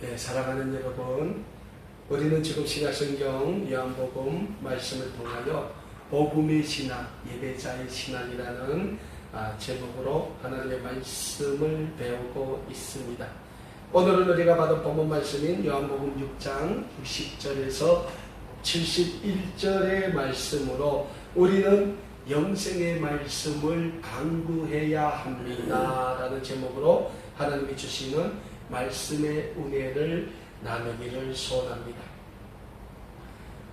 네, 사랑하는 여러분, 우리는 지금 신약성경 요한복음 말씀을 통하여 복음의 신학, 예배자의 신학이라는 제목으로 하나님의 말씀을 배우고 있습니다. 오늘은 우리가 받은 본문 말씀인 요한복음 6장 60절에서 71절의 말씀으로 우리는 영생의 말씀을 강구해야 합니다 라는 제목으로 하나님이 주시는 말씀의 은혜를 나누기를 소원합니다.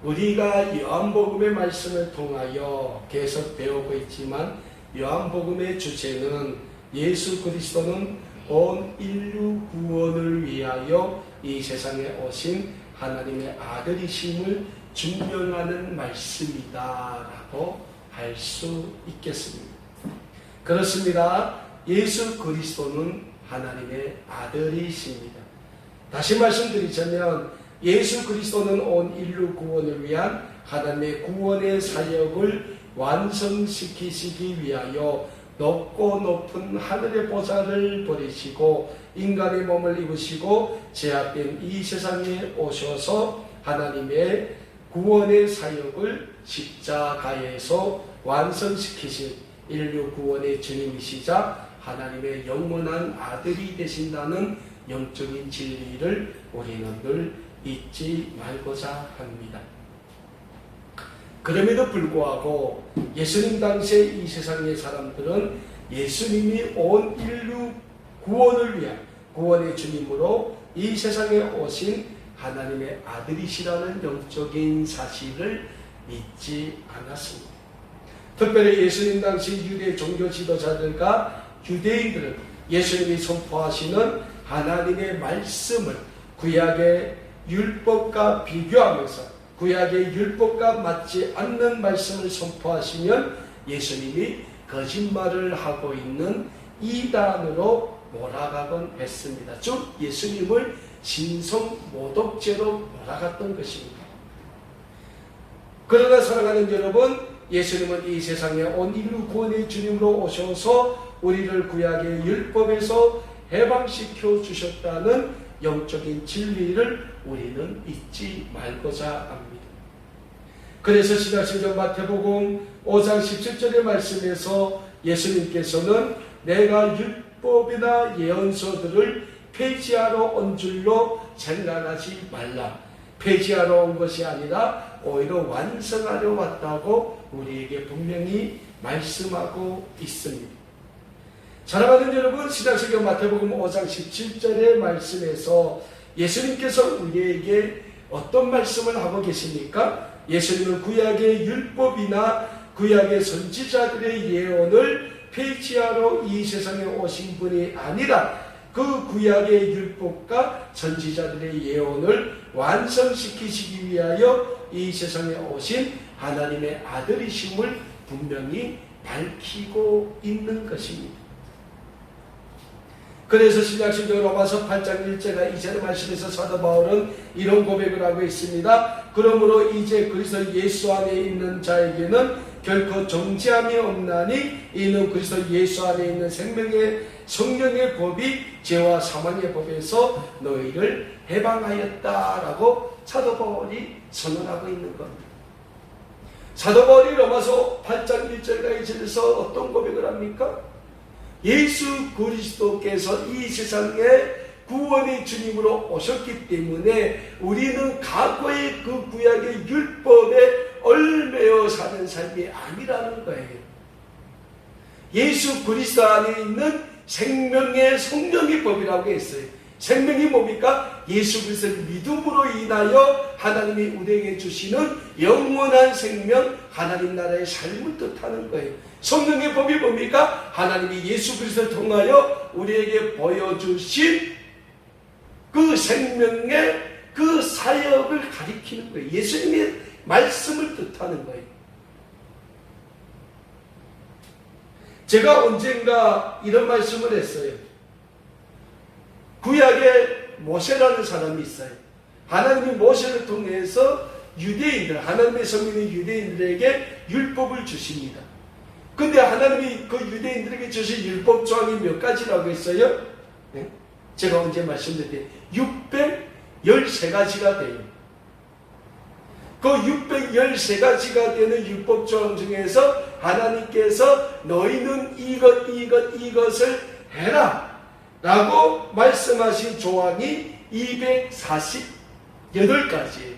우리가 요한복음의 말씀을 통하여 계속 배우고 있지만 요한복음의 주제는 예수 그리스도는 온 인류 구원을 위하여 이 세상에 오신 하나님의 아들이심을 증명하는 말씀이다 라고 할 수 있겠습니다. 그렇습니다. 예수 그리스도는 하나님의 아들이십니다. 다시 말씀드리자면 예수 그리스도는 온 인류 구원을 위한 하나님의 구원의 사역을 완성시키시기 위하여 높고 높은 하늘의 보좌를 버리시고 인간의 몸을 입으시고 죄악된 이 세상에 오셔서 하나님의 구원의 사역을 십자가에서 완성시키신 인류 구원의 주님이시자 하나님의 영원한 아들이 되신다는 영적인 진리를 우리는 늘 잊지 말고자 합니다. 그럼에도 불구하고 예수님 당시에 이 세상의 사람들은 예수님이 온 인류 구원을 위한 구원의 주님으로 이 세상에 오신 하나님의 아들이시라는 영적인 사실을 믿지 않았습니다. 특별히 예수님 당시 유대 종교 지도자들과 유대인들은 예수님이 선포하시는 하나님의 말씀을 구약의 율법과 비교하면서 구약의 율법과 맞지 않는 말씀을 선포하시면 예수님이 거짓말을 하고 있는 이단으로 몰아가곤 했습니다. 즉 예수님을 신성모독죄로 몰아갔던 것입니다. 그러나 사랑하는 여러분, 예수님은 이 세상에 온 인류 구원의 주님으로 오셔서 우리를 구약의 율법에서 해방시켜 주셨다는 영적인 진리를 우리는 잊지 말고자 합니다. 그래서 신약성경 마태복음 5장 17절의 말씀에서 예수님께서는 내가 율법이나 예언서들을 폐지하러 온 줄로 생각하지 말라. 폐지하러 온 것이 아니라 오히려 완성하려 왔다고 우리에게 분명히 말씀하고 있습니다. 사랑하는 여러분, 신약성경 마태복음 5장 17절의 말씀에서 예수님께서 우리에게 어떤 말씀을 하고 계십니까? 예수님은 구약의 율법이나 구약의 선지자들의 예언을 폐지하러 이 세상에 오신 분이 아니라 그 구약의 율법과 선지자들의 예언을 완성시키시기 위하여 이 세상에 오신 하나님의 아들이심을 분명히 밝히고 있는 것입니다. 그래서 신약성경 로마서 8장 1절과 2절의 말씀에서 사도 바울은 이런 고백을 하고 있습니다. 그러므로 이제 그리스도 예수 안에 있는 자에게는 결코 정죄함이 없나니 이는 그리스도 예수 안에 있는 생명의 성령의 법이 죄와 사망의 법에서 너희를 해방하였다라고 사도 바울이 선언하고 있는 겁니다. 사도 바울이 로마서 8장 1절과 2절에서 어떤 고백을 합니까? 예수 그리스도께서 이 세상에 구원의 주님으로 오셨기 때문에 우리는 과거의 그 구약의 율법에 얽매여 사는 삶이 아니라는 거예요. 예수 그리스도 안에 있는 생명의 성령의 법이라고 했어요. 생명이 뭡니까? 예수 그리스도를 믿음으로 인하여 하나님이 우리에게 주시는 영원한 생명, 하나님 나라의 삶을 뜻하는 거예요. 성령의 법이 뭡니까? 하나님이 예수 그리스도를 통하여 우리에게 보여주신 그 생명의 그 사역을 가리키는 거예요. 예수님의 말씀을 뜻하는 거예요. 제가 언젠가 이런 말씀을 했어요. 구약에 모세라는 사람이 있어요. 하나님이 모세를 통해서 유대인들, 하나님의 성민의 유대인들에게 율법을 주십니다. 근데 하나님이 그 유대인들에게 주신 율법 조항이 몇 가지라고 했어요? 네? 제가 언제 말씀드렸는데 613가지가 돼요. 그 613가지가 되는 율법조항 중에서 하나님께서 너희는 이것을 해라 라고 말씀하신 조항이 248가지.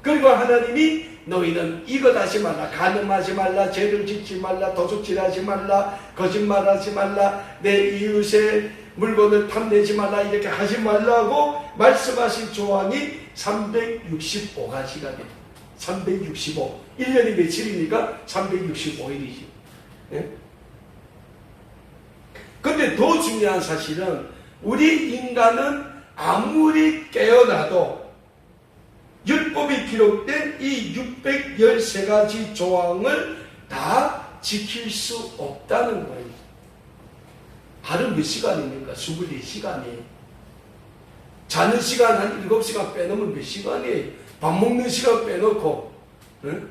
그리고 하나님이 너희는 이것 하지 말라, 간음하지 말라, 죄를 짓지 말라, 도둑질하지 말라, 거짓말하지 말라, 내 이웃의 물건을 탐내지 말라, 이렇게 하지 말라고 말씀하신 조항이 365가지가 돼요. 365. 1년이 며칠입니까? 365일이죠. 예? 근데 더 중요한 사실은 우리 인간은 아무리 깨어나도 율법이 기록된 이 613가지 조항을 다 지킬 수 없다는 거예요. 하루 몇 시간입니까? 24시간이에요. 자는 시간 한 7시간 빼놓으면 몇 시간이에요? 밥 먹는 시간 빼놓고, 응?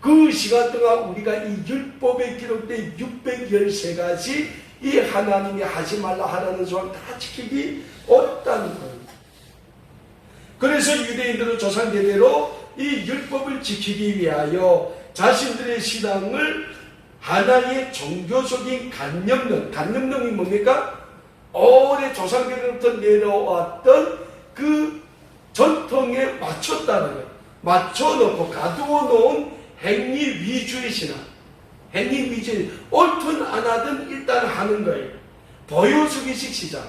그 시간 동안 우리가 이 율법에 기록된 613가지 이 하나님이 하지 말라 하라는 조항 다 지키기 어렵다는 거예요. 그래서 유대인들은 조상대대로 이 율법을 지키기 위하여 자신들의 신앙을 하나의 종교적인 간념령이 뭡니까? 오래 조상대대로부터 내려왔던 그 전통에 맞췄다는 거예요. 맞춰놓고 가두어 놓은 행위 위주의 신앙. 행위 위주의, 옳든 안 하든 일단 하는 거예요. 보여주기식 시장.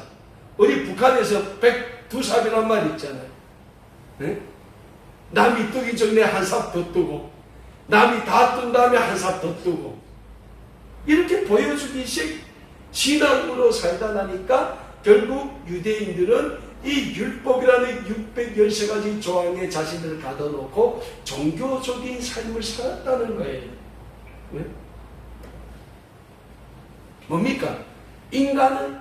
우리 북한에서 백두삽이란 말 있잖아요. 네? 남이 뜨기 전에 한 삽 더 뜨고, 남이 다 뜬 다음에 한 삽 더 뜨고, 이렇게 보여주기식 신앙으로 살다 나니까 결국 유대인들은 이 율법이라는 613가지 조항에 자신들을 가둬놓고 종교적인 삶을 살았다는 거예요. 네? 뭡니까? 인간은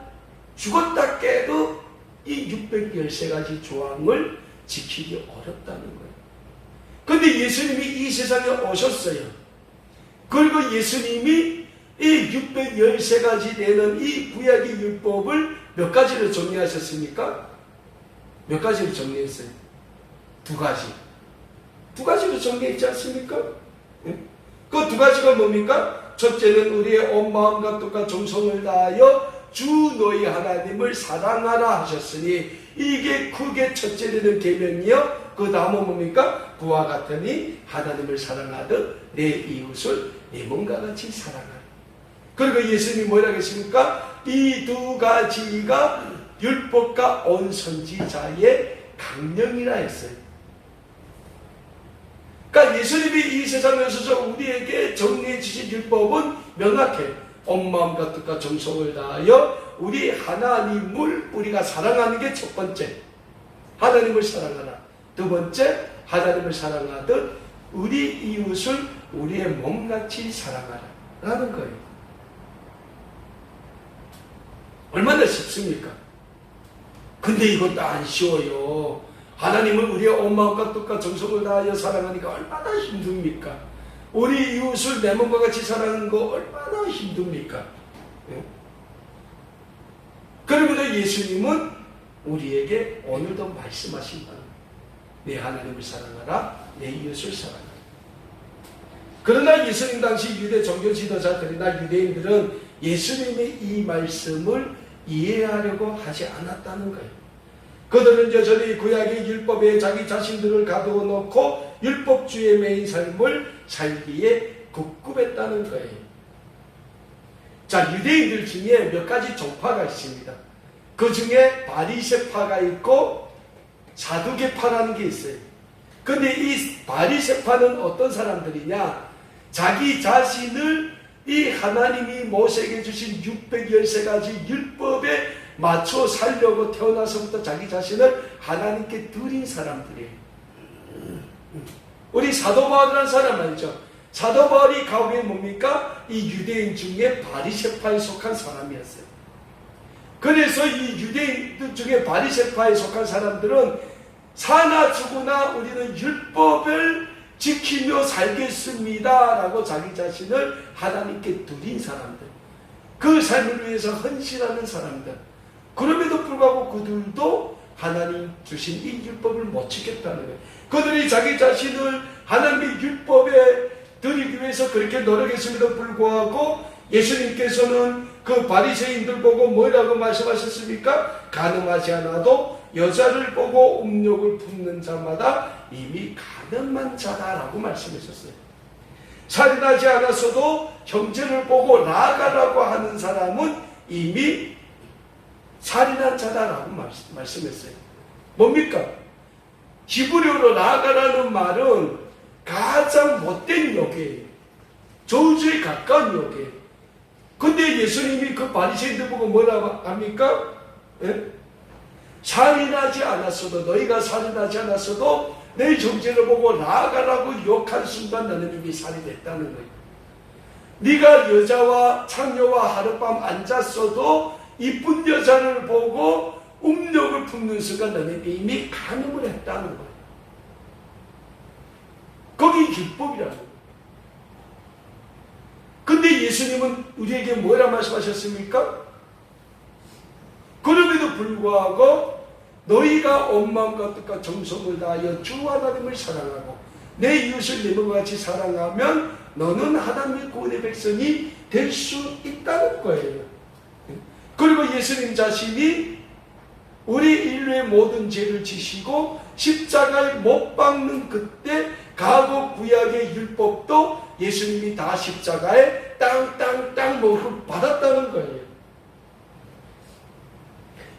죽었다 깨도 이 613가지 조항을 지키기 어렵다는 거예요. 그런데 예수님이 이 세상에 오셨어요. 그리고 예수님이 이 613가지 되는 이 구약의 율법을 몇 가지로 정리하셨습니까? 몇 가지로 정리했어요? 2가지. 2가지로 정리했지 않습니까? 네? 그 2가지가 뭡니까? 첫째는 우리의 온 마음과 뜻과 정성을 다하여 주 너희 하나님을 사랑하라 하셨으니 이게 크게 첫째 되는 계명이요. 그 다음은 뭡니까? 그와 같으니 하나님을 사랑하듯 내 이웃을 내 몸과 같이 사랑하라. 그리고 예수님이 뭐라고 했습니까? 이 2가지가 율법과 온 선지자의 강령이라 했어요. 그러니까 예수님이 이 세상에 오셔서 우리에게 정리해 주신 율법은 명확해. 온 마음과 뜻과 정성을 다하여 우리 하나님을 우리가 사랑하는 게 첫 번째. 하나님을 사랑하라. 두 번째, 하나님을 사랑하듯 우리 이웃을 우리의 몸같이 사랑하라 라는 거예요. 얼마나 쉽습니까? 근데 이것도 안 쉬워요. 하나님을 우리의 온 마음과 뜻과 정성을 다하여 사랑하니까 얼마나 힘듭니까? 우리 이웃을 내 몸과 같이 사랑하는 거 얼마나 힘듭니까? 예? 그러므로 예수님은 우리에게 오늘도 말씀하신다. 내 하나님을 사랑하라, 내 이웃을 사랑하라. 그러나 예수님 당시 유대 종교 지도자들이나 유대인들은 예수님의 이 말씀을 이해하려고 하지 않았다는 거예요. 그들은 여전히 구약의 율법에 자기 자신들을 가두어 놓고 율법주의 매인 삶을 살기에 급급했다는 거예요. 자, 유대인들 중에 몇 가지 종파가 있습니다. 그 중에 바리새파가 있고 사두개파라는 게 있어요. 근데 이 바리새파는 어떤 사람들이냐? 자기 자신을 이 하나님이 모세에게 주신 613가지 율법에 맞춰 살려고 태어나서부터 자기 자신을 하나님께 드린 사람들이에요. 우리 사도 바울이라는 사람 알죠? 사도 바울이 가운데 뭡니까? 이 유대인 중에 바리새파에 속한 사람이었어요. 그래서 이 유대인 중에 바리새파에 속한 사람들은 사나 죽으나 우리는 율법을 지키며 살겠습니다 라고 자기 자신을 하나님께 드린 사람들, 그 삶을 위해서 헌신하는 사람들, 그럼에도 불구하고 그들도 하나님 주신 이 율법을 못 지켰다는 거예요. 그들이 자기 자신을 하나님의 율법에 드리기 위해서 그렇게 노력했음에도 불구하고 예수님께서는 그 바리새인들 보고 뭐라고 말씀하셨습니까? 가늠하지 않아도 여자를 보고 음욕을 품는 자마다 이미 가늠한 자다라고 말씀하셨어요. 살인하지 않았어도 형제를 보고 나아가라고 하는 사람은 이미 살인한 자다라고 말씀했어요. 뭡니까? 히브리어로 나아가라는 말은 가장 못된 욕이에요. 저주에 가까운 욕이에요. 근데 예수님이 그 바리새인들 보고 뭐라고 합니까? 예? 살인하지 않았어도, 너희가 살인하지 않았어도 내 형제를 보고 나아가라고 욕한 순간 너는 이미 살인했다는 거예요. 네가 여자와 창녀와 하룻밤 앉았어도 이쁜 여자를 보고 음욕을 품는 순간 너는 이미 간음을 했다는 거예요. 거기 율법이라는 거예요. 근데 예수님은 우리에게 뭐라 말씀하셨습니까? 그럼에도 불구하고 너희가 온 마음과 뜻과 정성을 다하여 주 하나님을 사랑하고 내 이웃을 내 몸과 같이 사랑하면 너는 하나님의 구원의 백성이 될 수 있다는 거예요. 그리고 예수님 자신이 우리 인류의 모든 죄를 지시고 십자가에 못 박는 그때 과거 구약의 율법도 예수님이 다 십자가에 땅땅땅 못을 받았다는 거예요.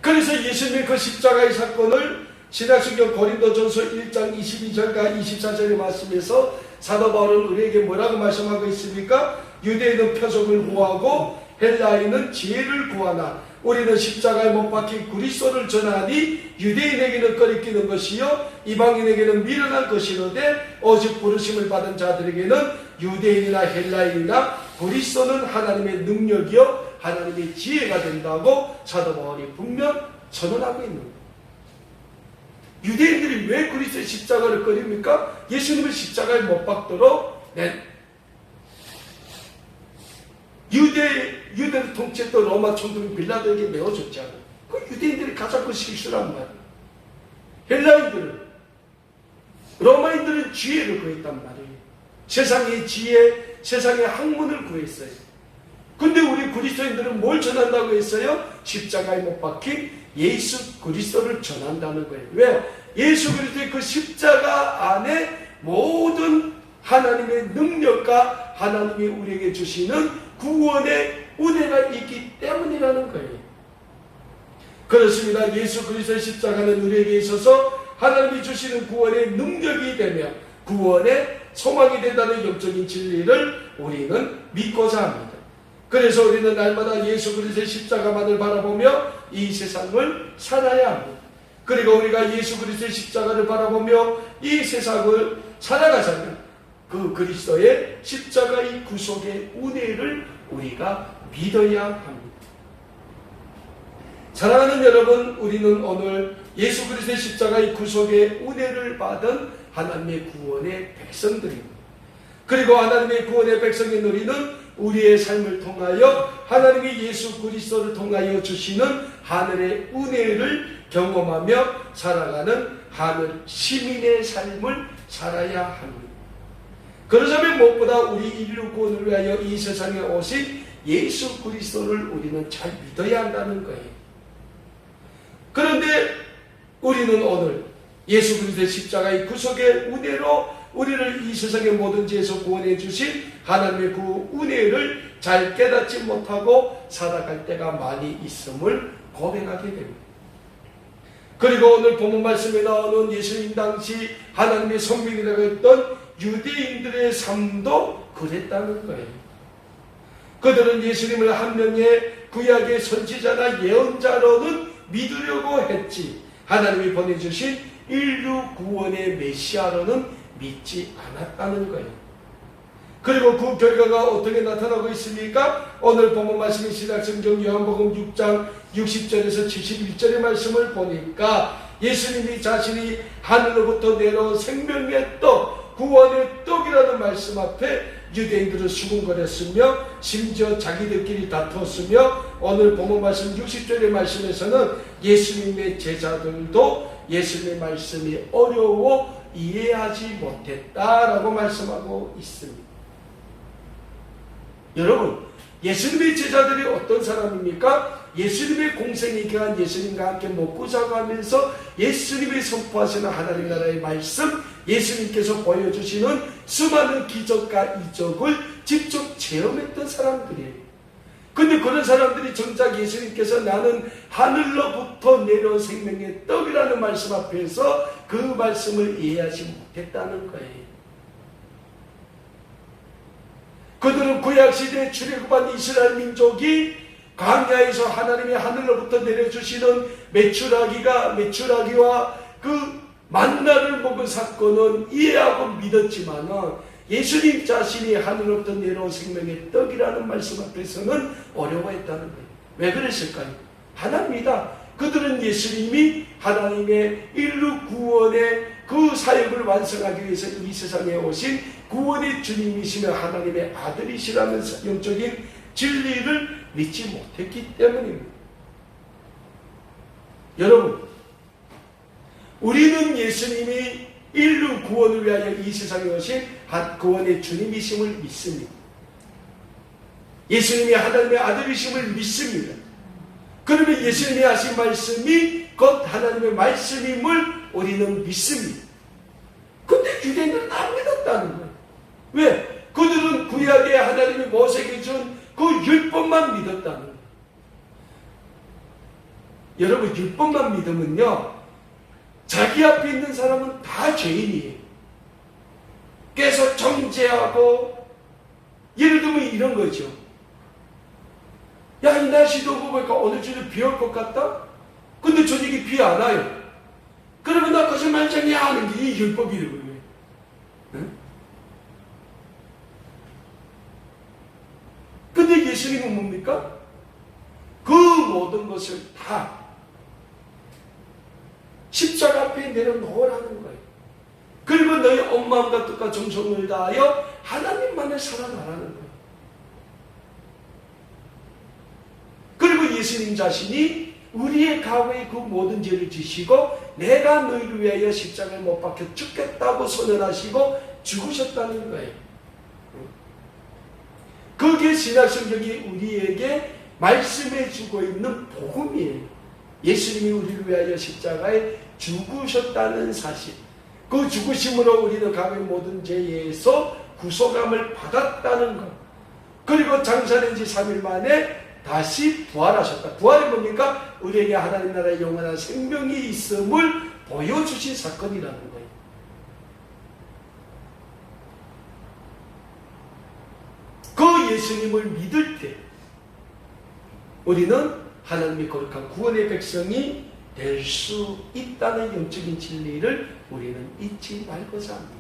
그래서 예수님의 그 십자가의 사건을 신약성경 고린도전서 1장 22절과 24절의 말씀에서 사도 바울은 우리에게 뭐라고 말씀하고 있습니까? 유대인은 표적을 구하고 헬라인은 지혜를 구하나 우리는 십자가에 못 박힌 그리스도를 전하니 유대인에게는 거리끼는 것이요 이방인에게는 미련한 것이로되 오직 부르심을 받은 자들에게는 유대인이나 헬라인이나 그리스도는 하나님의 능력이요 하나님의 지혜가 된다고 사도 바울이 분명 선언하고 있는 거예요. 유대인들이 왜 그리스도의 십자가를 꺼립니까? 예수님을 십자가에 못 박도록 유대를 통치했던 로마 총독 빌라도에게 내어줬잖아요. 그 유대인들이 가장 큰 실수란 말이에요. 헬라인들은, 로마인들은 지혜를 구했단 말이에요. 세상의 지혜, 세상의 학문을 구했어요. 근데 우리 그리스도인들은 뭘 전한다고 했어요? 십자가에 못 박힌 예수 그리스도를 전한다는 거예요. 왜요? 예수 그리스도의 그 십자가 안에 모든 하나님의 능력과 하나님이 우리에게 주시는 구원의 은혜가 있기 때문이라는 거예요. 그렇습니다. 예수 그리스도의 십자가는 우리에게 있어서 하나님이 주시는 구원의 능력이 되며 구원의 소망이 된다는 영적인 진리를 우리는 믿고자 합니다. 그래서 우리는 날마다 예수 그리스도의 십자가만을 바라보며 이 세상을 살아야 합니다. 그리고 우리가 예수 그리스도의 십자가를 바라보며 이 세상을 살아가자면 그 그리스도의 십자가의 구속의 은혜를 우리가 믿어야 합니다. 사랑하는 여러분, 우리는 오늘 예수 그리스도의 십자가의 구속의 은혜를 받은 하나님의 구원의 백성들입니다. 그리고 하나님의 구원의 백성인 우리는 우리의 삶을 통하여 하나님이 예수 그리스도를 통하여 주시는 하늘의 은혜를 경험하며 살아가는 하늘 시민의 삶을 살아야 합니다. 그러자면 무엇보다 우리 인류 구원을 위하여 이 세상에 오신 예수 그리스도를 우리는 잘 믿어야 한다는 거예요. 그런데 우리는 오늘 예수 그리스도의 십자가의 구속의 은혜로 우리를 이 세상의 모든 죄에서 구원해 주신 하나님의 그 은혜를 잘 깨닫지 못하고 살아갈 때가 많이 있음을 고백하게 됩니다. 그리고 오늘 본문 말씀에 나오는 예수님 당시 하나님의 성민이라고 했던 유대인들의 삶도 그랬다는 거예요. 그들은 예수님을 한 명의 구약의 선지자나 예언자로는 믿으려고 했지 하나님이 보내주신 인류 구원의 메시아로는 믿지 않았다는 거예요. 그리고 그 결과가 어떻게 나타나고 있습니까? 오늘 본문 말씀인 신약성경 요한복음 6장 60절에서 71절의 말씀을 보니까 예수님이 자신이 하늘로부터 내려온 생명의 떡, 구원의 떡이라는 말씀 앞에 유대인들은 수군거렸으며 심지어 자기들끼리 다투었으며 오늘 본문 말씀 60절의 말씀에서는 예수님의 제자들도 예수님의 말씀이 어려워 이해하지 못했다라고 말씀하고 있습니다. 여러분, 예수님의 제자들이 어떤 사람입니까? 예수님의 공생의 기간 예수님과 함께 먹고 자고 하면서 예수님이 선포하시는 하나님 나라의 말씀, 예수님께서 보여주시는 수많은 기적과 이적을 직접 체험했던 사람들이에요. 근데 그런 사람들이 정작 예수님께서 나는 하늘로부터 내려온 생명의 떡이라는 말씀 앞에서 그 말씀을 이해하지 못했다는 거예요. 그들은 구약시대에 출애굽한 이스라엘 민족이 광야에서 하나님이 하늘로부터 내려주시는 메추라기와 그 만나를 먹은 사건은 이해하고 믿었지만 예수님 자신이 하늘로부터 내려온 생명의 떡이라는 말씀 앞에서는 어려워했다는 거예요. 왜 그랬을까요? 하나입니다. 그들은 예수님이 하나님의 인류 구원의 그 사역을 완성하기 위해서 이 세상에 오신 구원의 주님이시며 하나님의 아들이시라는 영적인 진리를 믿지 못했기 때문입니다. 여러분, 우리는 예수님이 인류 구원을 위하여 이 세상에 오신 구원의 주님이심을 믿습니다. 예수님이 하나님의 아들이심을 믿습니다. 그러면 예수님이 하신 말씀이 곧 하나님의 말씀임을 우리는 믿습니다. 근데 유대인들은 안 믿었다는 거예요. 왜? 그들은 구약에 하나님이 모세에게 준 그 율법만 믿었다는 거예요. 여러분, 율법만 믿으면요, 자기 앞에 있는 사람은 다 죄인이에요. 계속 정죄하고, 예를 들면 이런 거죠. 야, 이 날씨도 보니까 오늘 저녁에 비 올 것 같다? 근데 저녁에 비 안 와요. 그러면 나 거짓말쟁이야 하는 게 이 율법이라고요. 응? 근데 예수님은 뭡니까? 그 모든 것을 다 십자가 앞에 내려놓으라는 거예요. 그리고 너희 온 마음과 뜻과 정성을 다하여 하나님만을 사랑하라는 거예요. 그리고 예수님 자신이 우리의 과거의 그 모든 죄를 지시고 내가 너희를 위하여 십자가에 못 박혀 죽겠다고 선언하시고 죽으셨다는 거예요. 그게 신약성경이 우리에게 말씀해 주고 있는 복음이에요. 예수님이 우리를 위하여 십자가에 죽으셨다는 사실, 그 죽으심으로 우리는 과거의 모든 죄에서 구속함을 받았다는 것, 그리고 장사된 지 3일 만에 다시 부활하셨다. 부활이 뭡니까? 우리에게 하나님 나라의 영원한 생명이 있음을 보여주신 사건이라는 거예요. 그 예수님을 믿을 때 우리는 하나님의 거룩한 구원의 백성이 될 수 있다는 영적인 진리를 우리는 잊지 말고자 합니다.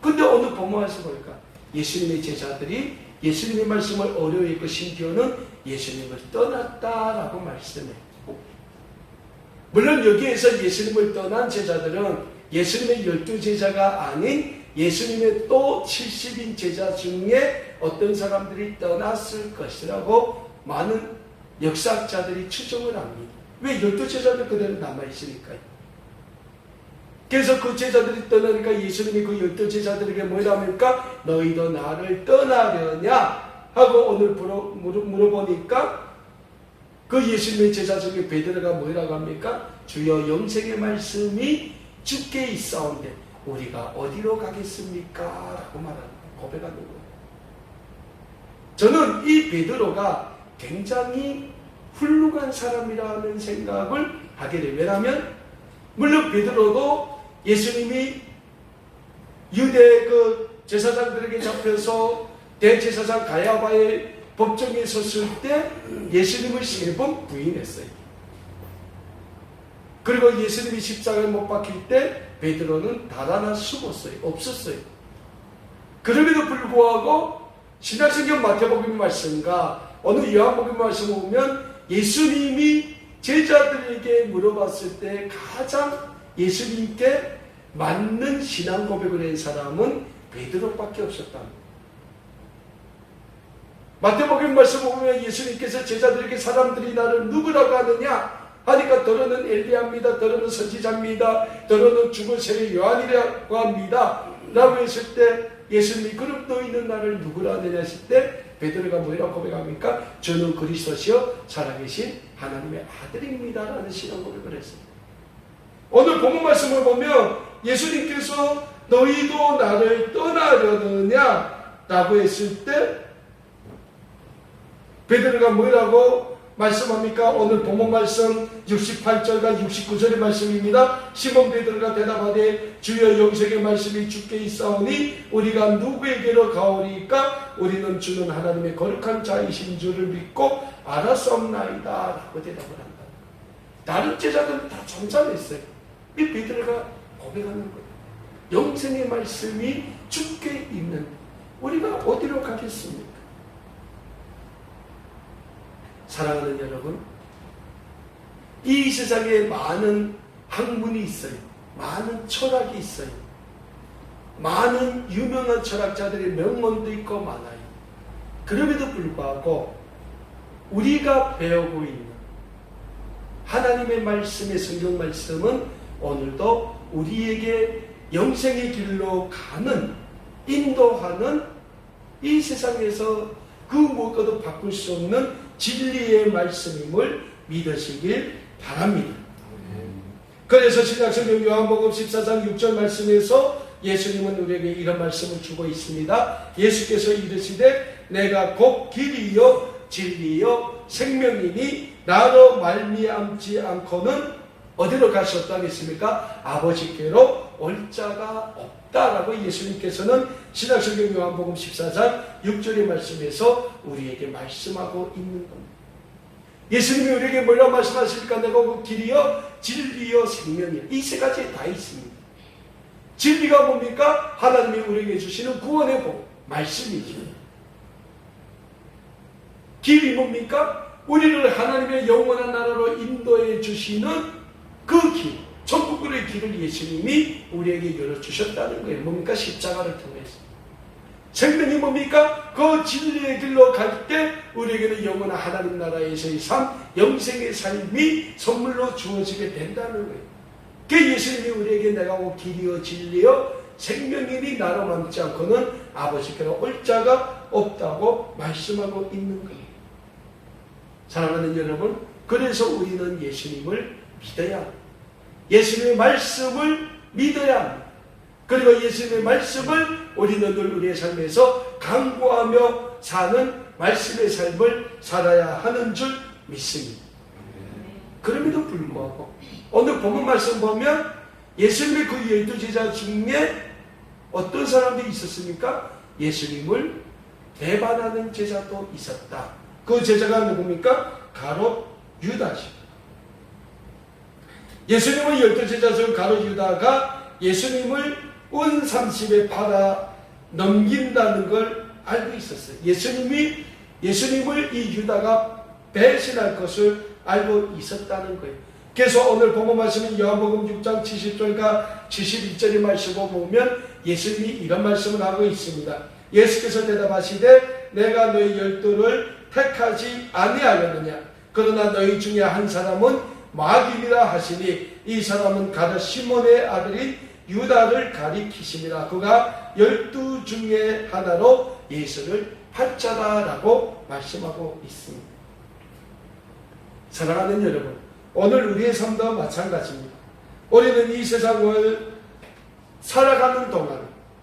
근데 오늘 본문에서 보니까 예수님의 제자들이 예수님의 말씀을 어려워했고 심지어는 예수님을 떠났다라고 말씀해요. 물론 여기에서 예수님을 떠난 제자들은 예수님의 12제자가 아닌 예수님의 또 70인 제자 중에 어떤 사람들이 떠났을 것이라고 많은 역사학자들이 추정을 합니다. 왜 12제자들 그대로 남아있으니까요. 그래서 그 제자들이 떠나니까 예수님이 그 12제자들에게 뭐라 합니까? 너희도 나를 떠나려냐? 하고 오늘 물어보니까 그 예수님의 제자 중에 베드로가 뭐라고 합니까? 주여 영생의 말씀이 주께 있사온데 우리가 어디로 가겠습니까? 라고 말하는 고백하는 거예요. 저는 이 베드로가 굉장히 훌륭한 사람이라는 생각을 하게 돼요. 왜냐하면 물론 베드로도 예수님이 유대 그 제사장들에게 잡혀서 대제사장 가야바의 법정에 섰을 때 예수님을 3번 부인했어요. 그리고 예수님이 십자가에 못 박힐 때 베드로는 달아나 숨었어요. 없었어요. 그럼에도 불구하고 신약성경 마태복음 말씀과 어느 요한복음 말씀을 보면 예수님이 제자들에게 물어봤을 때 가장 예수님께 맞는 신앙 고백을 한 사람은 베드로밖에 없었다. 마태복음 말씀을 보면 예수님께서 제자들에게 사람들이 나를 누구라고 하느냐 하니까 더러는 엘리야입니다. 더러는 선지자입니다. 더러는 죽은 세례 요한이라고 합니다. 라고 했을 때 예수님이 그럼 너희는 나를 누구라 하느냐 했을 때 베드로가 뭐라고 고백합니까? 저는 그리스도시요 살아계신 하나님의 아들입니다 라는 신앙 고백을 했습니다. 오늘 본문 말씀을 보면 예수님께서 너희도 나를 떠나려느냐 라고 했을 때 베드로가 뭐라고 말씀합니까? 오늘 본문 말씀 68절과 69절의 말씀입니다. 시몬 베드로가 대답하되 주여 영생의 말씀이 주께 있사오니 우리가 누구에게로 가오리까? 우리는 주는 하나님의 거룩한 자이신 줄을 믿고 알았사옵나이다 라고 대답을 한다. 다른 제자들은 다 잠잠했어요. 이 베드로가 고백하는 거예요. 영생의 말씀이 주께 있는 우리가 어디로 가겠습니까? 사랑하는 여러분, 이 세상에 많은 학문이 있어요. 많은 철학이 있어요. 많은 유명한 철학자들의 명문도 있고 많아요. 그럼에도 불구하고 우리가 배우고 있는 하나님의 말씀의 성경 말씀은 오늘도 우리에게 영생의 길로 가는, 인도하는 이 세상에서 그 무엇과도 바꿀 수 없는 진리의 말씀임을 믿으시길 바랍니다. 그래서 신약성경 요한복음 14장 6절 말씀에서 예수님은 우리에게 이런 말씀을 주고 있습니다. 예수께서 이르시되 내가 곧 길이요 진리요 생명이니 나로 말미암지 않고는 어디로 갈 수 없다 하겠습니까? 아버지께로 올 자가 없다라고 예수님께서는 신약성경 요한복음 14장 6절의 말씀에서 우리에게 말씀하고 있는 겁니다. 예수님이 우리에게 뭐라고 말씀하십니까? 내가 그 길이요 진리요 생명이요 이 세 가지 다 있습니다. 진리가 뭡니까? 하나님이 우리에게 주시는 구원의 복 말씀이죠. 길이 뭡니까? 우리를 하나님의 영원한 나라로 인도해 주시는 그 길, 천국의 길을 예수님이 우리에게 열어주셨다는 거예요. 뭡니까? 십자가를 통해서. 생명이 뭡니까? 그 진리의 길로 갈 때 우리에게는 영원한 하나님 나라에서의 삶, 영생의 삶이 선물로 주어지게 된다는 거예요. 그 예수님이 우리에게 내가 곧 길이요 진리요 생명이니 나로 남지 않고는 아버지께로 올 자가 없다고 말씀하고 있는 거예요. 사랑하는 여러분, 그래서 우리는 예수님을 믿어야 합니다. 예수님의 말씀을 믿어야 합니다. 그리고 예수님의 말씀을 우리는 늘 우리의 삶에서 강구하며 사는 말씀의 삶을 살아야 하는 줄 믿습니다. 그럼에도 불구하고 오늘 본문 말씀 보면 예수님의 그 12제자 중에 어떤 사람들이 있었습니까? 예수님을 배반하는 제자도 있었다. 그 제자가 누굽니까? 가롯 유다죠. 예수님은 12제자 중 가롯 유다가 예수님을 은 30에 팔아 넘긴다는 걸 알고 있었어요. 예수님을 이 유다가 배신할 것을 알고 있었다는 거예요. 그래서 오늘 본문 말씀은 요한복음 6장 70절과 71절의 말씀을 보면 예수님이 이런 말씀을 하고 있습니다. 예수께서 대답하시되 내가 너희 12를 택하지 아니하였느냐? 그러나 너희 중에 한 사람은 마귀니라 하시니 이 사람은 가룟 시몬의 아들인 유다를 가리키심이라. 그가 12 중에 하나로 예수를 팔자다라고 말씀하고 있습니다. 사랑하는 여러분, 오늘 우리의 삶도 마찬가지입니다. 우리는 이 세상을 살아가는 동안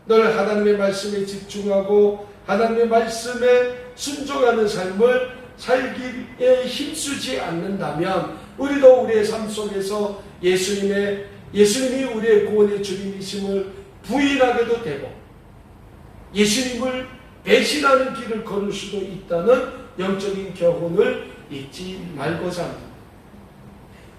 늘 하나님의 말씀에 집중하고 하나님의 말씀에 순종하는 삶을 살기에 힘쓰지 않는다면 우리도 우리의 삶 속에서 예수님이 우리의 구원의 주님이심을 부인하게도 되고 예수님을 배신하는 길을 걸을 수도 있다는 영적인 교훈을 잊지 말고자 합니다.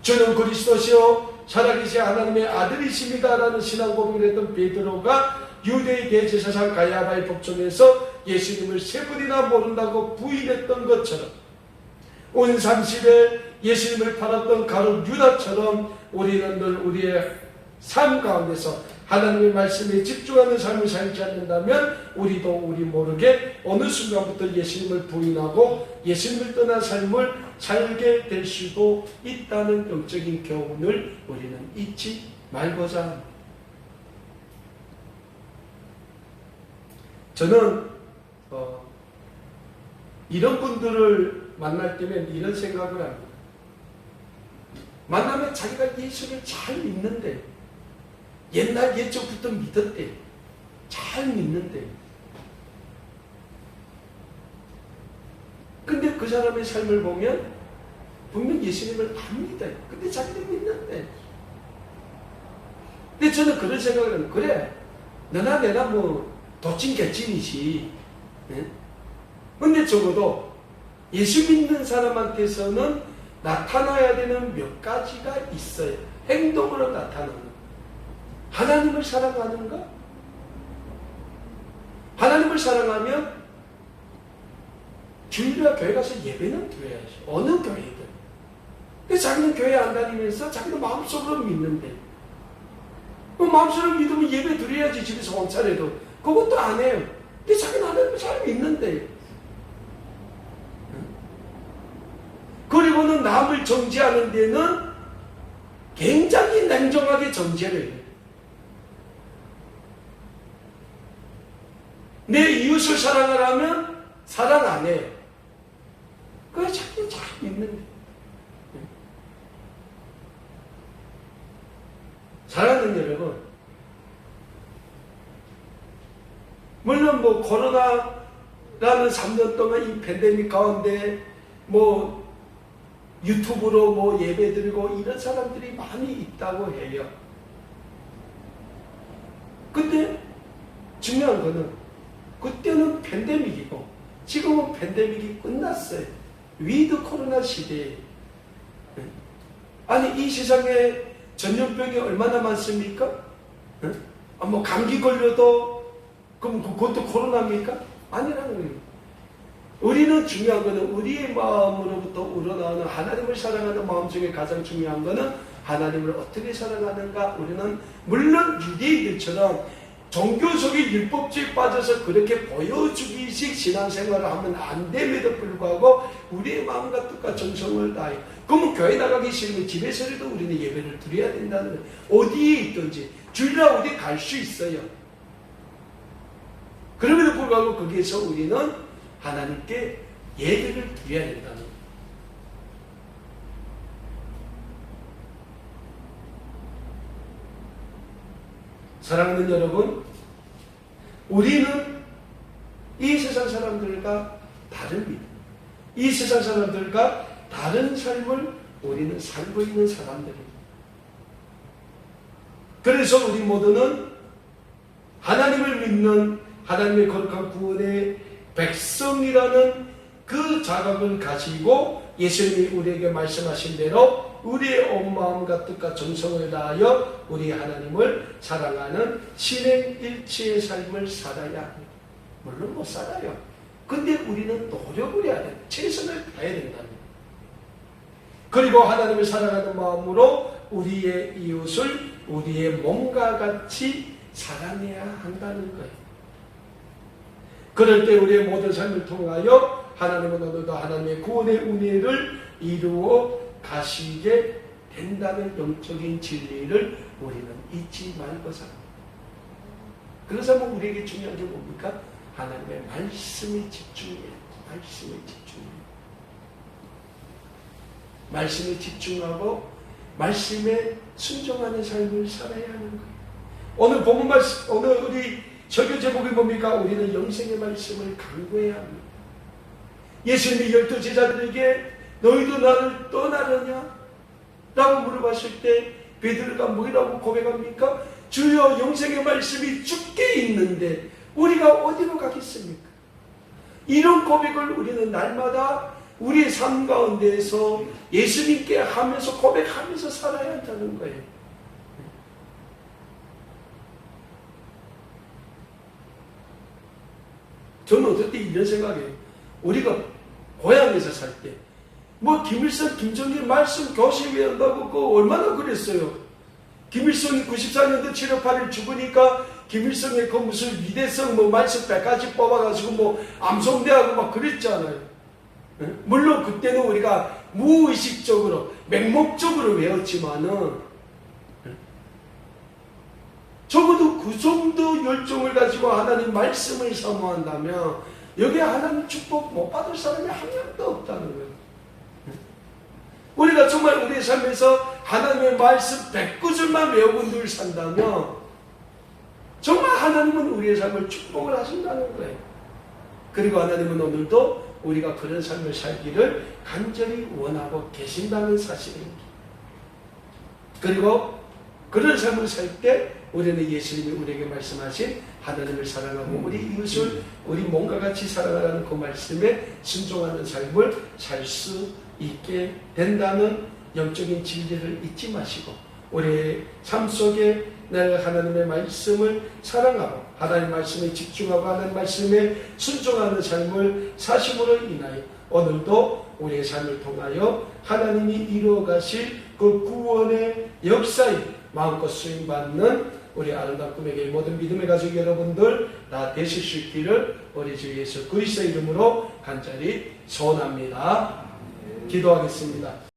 주는 그리스도시요 살아계신 하나님의 아들이십니다라는 신앙 고백을 했던 베드로가 유대의 대제사장 가야바의 법정에서 예수님을 세 번이나 모른다고 부인했던 것처럼 온 30에 예수님을 팔았던 가룟 유다처럼 우리는 늘 우리의 삶 가운데서 하나님의 말씀에 집중하는 삶을 살지 않는다면 우리도 우리 모르게 어느 순간부터 예수님을 부인하고 예수님을 떠난 삶을 살게 될 수도 있다는 영적인 교훈을 우리는 잊지 말고자 합니다. 저는 이런 분들을 만날 때면 이런 생각을 합니다. 만나면 자기가 예수를 잘 믿는데, 옛날 옛적부터 믿었대, 잘 믿는데, 근데 그 사람의 삶을 보면 분명 예수님을 안 믿어요. 근데 자기는 믿는데. 근데 저는 그런 생각을 하면, 그래, 너나 내나 뭐 도찐개찐이지. 네? 근데 적어도 예수 믿는 사람한테서는 나타나야 되는 몇 가지가 있어요. 행동으로 나타나는. 하나님을 사랑하는가? 하나님을 사랑하면 주일날 교회 가서 예배는 드려야지. 어느 교회든. 근데 자기는 교회 안 다니면서 자기는 마음속으로 믿는데, 마음속으로 믿으면 예배 드려야지. 집에서 원차례도 그것도 안 해요. 근데 자기는 하나님을 잘 믿는데, 그리고는 남을 정죄하는 데는 굉장히 냉정하게 정죄를 해요. 내 이웃을 사랑하라면 사랑 안 해요. 그걸 자기는 잘 믿는데. 사랑하는 여러분, 물론 뭐 코로나라는 3년 동안 이 팬데믹 가운데 뭐 유튜브로 뭐 예배드리고 이런 사람들이 많이 있다고 해요. 근데 중요한 거는 그때는 팬데믹이고 지금은 팬데믹이 끝났어요. 위드 코로나 시대에. 아니 이 세상에 전염병이 얼마나 많습니까? 뭐 감기 걸려도 그럼 그것도 코로나입니까? 아니라는 거예요. 우리는 중요한 것은 우리의 마음으로부터 우러나오는 하나님을 사랑하는 마음 중에 가장 중요한 것은 하나님을 어떻게 사랑하는가. 우리는 물론 유대인들처럼 종교적인 율법주의에 빠져서 그렇게 보여주기식 신앙생활을 하면 안 됨에도 불구하고 우리의 마음과 뜻과 정성을 다해. 그러면 교회 나가기 싫으면 집에서라도 우리는 예배를 드려야 된다는 거예요. 어디에 있든지 주일날 어디 갈 수 있어요. 그럼에도 불구하고 거기에서 우리는 하나님께 예배를 드려야 된다는 거예요. 사랑하는 여러분, 우리는 이 세상 사람들과 다릅니다. 이 세상 사람들과 다른 삶을 우리는 살고 있는 사람들입니다. 그래서 우리 모두는 하나님을 믿는 하나님의 거룩한 구원의 백성이라는 그 자각을 가지고 예수님이 우리에게 말씀하신 대로 우리의 온 마음과 뜻과 정성을 다하여 우리 하나님을 사랑하는 신행일치의 삶을 살아야 합니다. 물론 못 살아요. 근데 우리는 노력을 해야 돼요. 최선을 다해야 된다는 거예요. 그리고 하나님을 사랑하는 마음으로 우리의 이웃을 우리의 몸과 같이 사랑해야 한다는 거예요. 그럴 때 우리의 모든 삶을 통하여 하나님은 오늘도 하나님의 구원의 은혜를 이루어 가시게 된다는 영적인 진리를 우리는 잊지 말고자 합니다. 그래서 뭐 우리에게 중요한 게 뭡니까? 하나님의 말씀에 집중해야 말씀에 집중해야 말씀에 집중하고 말씀에 순종하는 삶을 살아야 하는 거예요. 오늘 본문 말씀, 오늘 우리 설교 제목이 뭡니까? 우리는 영생의 말씀을 강구해야 합니다. 예수님이 12 제자들에게 너희도 나를 떠나려냐? 라고 물어봤을 때 베드로가 뭐라고 고백합니까? 주여 영생의 말씀이 주께 있는데 우리가 어디로 가겠습니까? 이런 고백을 우리는 날마다 우리의 삶 가운데에서 예수님께 하면서 고백하면서 살아야 한다는 거예요. 저는 어떨 때 이런 생각이에요. 우리가 고향에서 살 때 뭐 김일성, 김정일 말씀 교실 외운다고 그거 얼마나 그랬어요. 김일성이 94년도 7월 8일 죽으니까 김일성의 그 무슨 위대성 뭐 말씀 100가지 뽑아가지고 뭐 암송대하고 막 그랬잖아요. 물론 그때는 우리가 무의식적으로 맹목적으로 외웠지만은 적어도 그 정도 열정을 가지고 하나님 말씀을 사모한다면 여기에 하나님 축복 못 받을 사람이 한 명도 없다는 거예요. 우리가 정말 우리의 삶에서 하나님의 말씀 109줄만 외우고 늘 산다면 정말 하나님은 우리의 삶을 축복을 하신다는 거예요. 그리고 하나님은 오늘도 우리가 그런 삶을 살기를 간절히 원하고 계신다는 사실입니다. 그리고 그런 삶을 살 때 우리는 예수님이 우리에게 말씀하신 하나님을 사랑하고 우리 이웃을 우리 몸과 같이 사랑하라는 그 말씀에 순종하는 삶을 살 수 있게 된다는 영적인 진리를 잊지 마시고 우리의 삶 속에 내가 하나님의 말씀을 사랑하고 하나님의 말씀에 집중하고 하나님의 말씀에 순종하는 삶을 사심으로 인하여 오늘도 우리의 삶을 통하여 하나님이 이루어 가실 그 구원의 역사에 마음껏 수임받는 우리 아름다운 꿈의 교회 모든 믿음의 가족 여러분들 다 되실 수 있기를 우리 주 예수 그리스도의 이름으로 간절히 소원합니다. 기도하겠습니다.